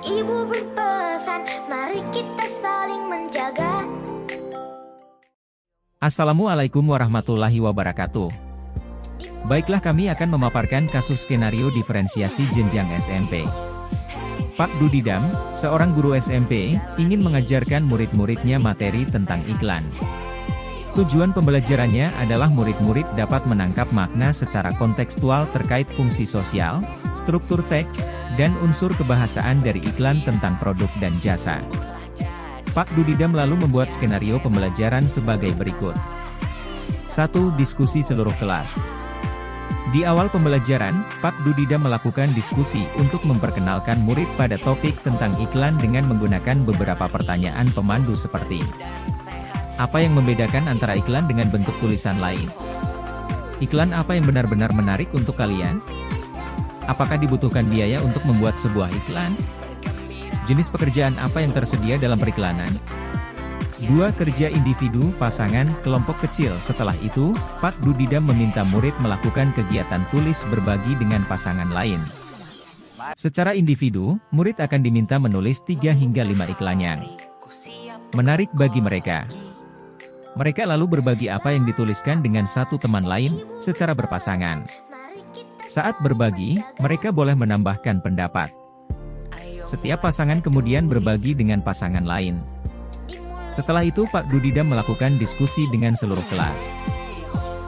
Ibu berpesan, mari kita saling menjaga. Assalamualaikum warahmatullahi wabarakatuh. Baiklah, kami akan memaparkan kasus skenario diferensiasi jenjang SMP. Pak Dudidam, seorang guru SMP, ingin mengajarkan murid-muridnya materi tentang iklan. Tujuan pembelajarannya adalah murid-murid dapat menangkap makna secara kontekstual terkait fungsi sosial, struktur teks, dan unsur kebahasaan dari iklan tentang produk dan jasa. Pak Dudidam lalu membuat skenario pembelajaran sebagai berikut. 1. Diskusi seluruh kelas. Di awal pembelajaran, Pak Dudidam melakukan diskusi untuk memperkenalkan murid pada topik tentang iklan dengan menggunakan beberapa pertanyaan pemandu seperti: apa yang membedakan antara iklan dengan bentuk tulisan lain? Iklan apa yang benar-benar menarik untuk kalian? Apakah dibutuhkan biaya untuk membuat sebuah iklan? Jenis pekerjaan apa yang tersedia dalam periklanan? 2. Kerja individu, pasangan, kelompok kecil. Setelah itu, Pak Dudidam meminta murid melakukan kegiatan tulis berbagi dengan pasangan lain. Secara individu, murid akan diminta menulis 3 hingga 5 iklannya. Menarik bagi mereka. Mereka lalu berbagi apa yang dituliskan dengan satu teman lain, secara berpasangan. Saat berbagi, mereka boleh menambahkan pendapat. Setiap pasangan kemudian berbagi dengan pasangan lain. Setelah itu Pak Dudidam melakukan diskusi dengan seluruh kelas.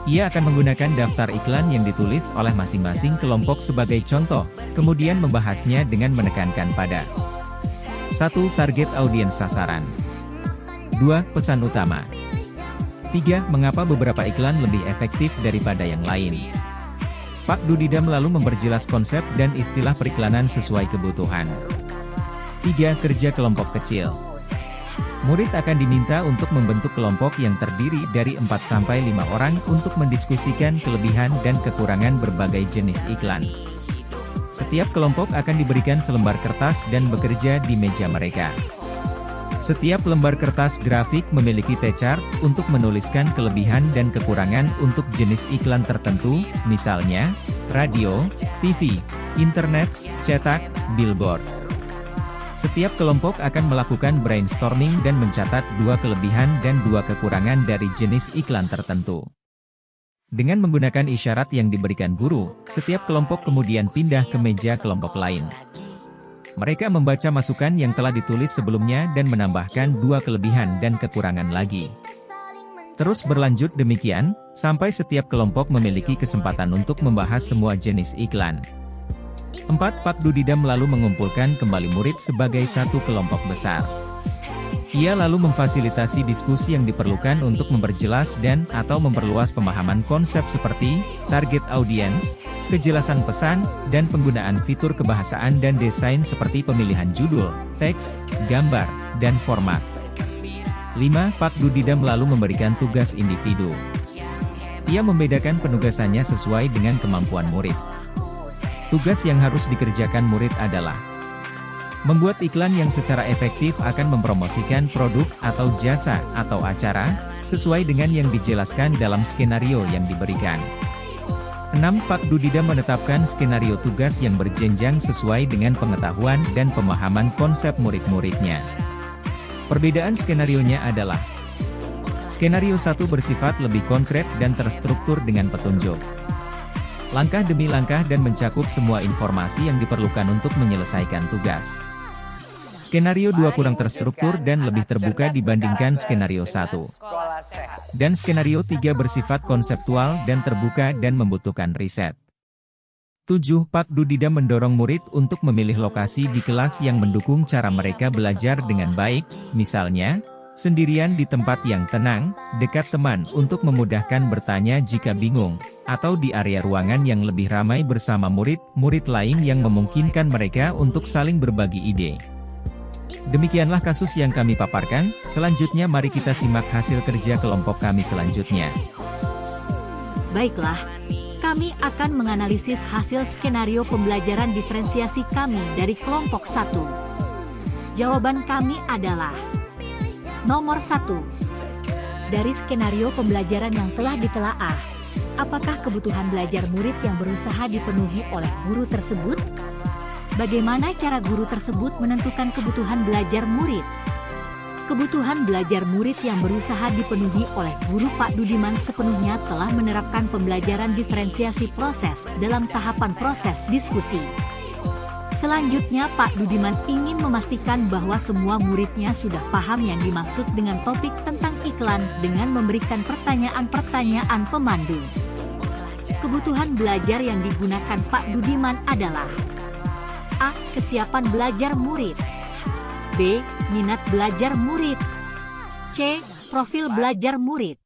Ia akan menggunakan daftar iklan yang ditulis oleh masing-masing kelompok sebagai contoh, kemudian membahasnya dengan menekankan pada 1. Target audiens sasaran. 2. Pesan utama. 3. Mengapa beberapa iklan lebih efektif daripada yang lain. Pak Dudidam lalu memperjelas konsep dan istilah periklanan sesuai kebutuhan. 3. Kerja kelompok kecil. Murid akan diminta untuk membentuk kelompok yang terdiri dari 4-5 orang untuk mendiskusikan kelebihan dan kekurangan berbagai jenis iklan. Setiap kelompok akan diberikan selembar kertas dan bekerja di meja mereka. Setiap lembar kertas grafik memiliki T-chart untuk menuliskan kelebihan dan kekurangan untuk jenis iklan tertentu, misalnya radio, TV, internet, cetak, billboard. Setiap kelompok akan melakukan brainstorming dan mencatat 2 kelebihan dan 2 kekurangan dari jenis iklan tertentu. Dengan menggunakan isyarat yang diberikan guru, setiap kelompok kemudian pindah ke meja kelompok lain. Mereka membaca masukan yang telah ditulis sebelumnya dan menambahkan 2 kelebihan dan kekurangan lagi. Terus berlanjut demikian, sampai setiap kelompok memiliki kesempatan untuk membahas semua jenis iklan. 4. Pak Dudidam lalu mengumpulkan kembali murid sebagai satu kelompok besar. Ia lalu memfasilitasi diskusi yang diperlukan untuk memperjelas dan/atau memperluas pemahaman konsep seperti target audiens, kejelasan pesan, dan penggunaan fitur kebahasaan dan desain seperti pemilihan judul, teks, gambar, dan format. 5. Pak Dudidam lalu memberikan tugas individu. Ia membedakan penugasannya sesuai dengan kemampuan murid. Tugas yang harus dikerjakan murid adalah membuat iklan yang secara efektif akan mempromosikan produk atau jasa atau acara, sesuai dengan yang dijelaskan dalam skenario yang diberikan. 6. Pak Dudidam menetapkan skenario tugas yang berjenjang sesuai dengan pengetahuan dan pemahaman konsep murid-muridnya. Perbedaan skenarionya adalah: skenario 1 bersifat lebih konkret dan terstruktur dengan petunjuk, langkah demi langkah dan mencakup semua informasi yang diperlukan untuk menyelesaikan tugas. Skenario 2 kurang terstruktur dan lebih terbuka dibandingkan skenario 1. Dan skenario 3 bersifat konseptual dan terbuka dan membutuhkan riset. 7. Pak Dudidam mendorong murid untuk memilih lokasi di kelas yang mendukung cara mereka belajar dengan baik, misalnya, sendirian di tempat yang tenang, dekat teman untuk memudahkan bertanya jika bingung, atau di area ruangan yang lebih ramai bersama murid-murid lain yang memungkinkan mereka untuk saling berbagi ide. Demikianlah kasus yang kami paparkan. Selanjutnya mari kita simak hasil kerja kelompok kami selanjutnya. Baiklah, kami akan menganalisis hasil skenario pembelajaran diferensiasi kami dari kelompok 1. Jawaban kami adalah nomor 1. Dari skenario pembelajaran yang telah ditelaah, apakah kebutuhan belajar murid yang berusaha dipenuhi oleh guru tersebut? Bagaimana cara guru tersebut menentukan kebutuhan belajar murid? Kebutuhan belajar murid yang berusaha dipenuhi oleh guru Pak Dudiman sepenuhnya telah menerapkan pembelajaran diferensiasi proses dalam tahapan proses diskusi. Selanjutnya, Pak Dudiman ingin memastikan bahwa semua muridnya sudah paham yang dimaksud dengan topik tentang iklan dengan memberikan pertanyaan-pertanyaan pemandu. Kebutuhan belajar yang digunakan Pak Dudiman adalah A. Kesiapan belajar murid. B. Minat belajar murid. C. Profil belajar murid.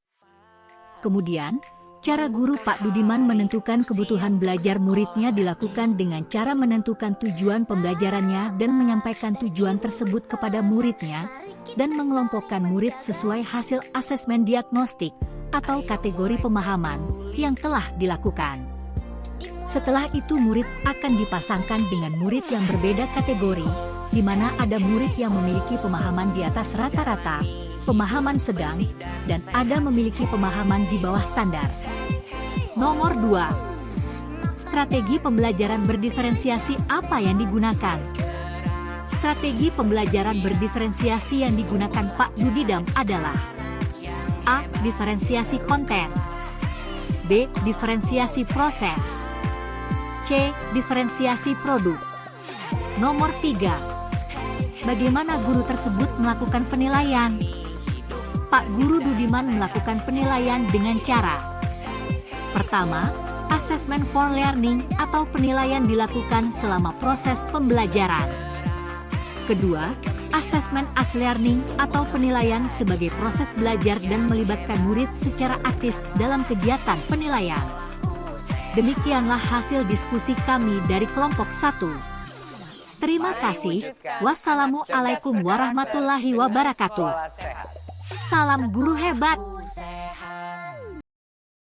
Kemudian, cara guru Pak Dudiman menentukan kebutuhan belajar muridnya dilakukan dengan cara menentukan tujuan pembelajarannya dan menyampaikan tujuan tersebut kepada muridnya, dan mengelompokkan murid sesuai hasil asesmen diagnostik atau kategori pemahaman yang telah dilakukan. Setelah itu murid akan dipasangkan dengan murid yang berbeda kategori, di mana ada murid yang memiliki pemahaman di atas rata-rata, pemahaman sedang, dan ada memiliki pemahaman di bawah standar. Nomor 2. Strategi pembelajaran berdiferensiasi apa yang digunakan? Strategi pembelajaran berdiferensiasi yang digunakan Pak Dudidam adalah A. Diferensiasi konten. B. Diferensiasi proses. C. Diferensiasi produk. Nomor 3. Bagaimana guru tersebut melakukan penilaian? Pak Guru Dudiman melakukan penilaian dengan cara: pertama, assessment for learning atau penilaian dilakukan selama proses pembelajaran. Kedua, assessment as learning atau penilaian sebagai proses belajar dan melibatkan murid secara aktif dalam kegiatan penilaian. Demikianlah hasil diskusi kami dari kelompok 1. Terima kasih. Wassalamualaikum warahmatullahi wabarakatuh. Salam guru hebat.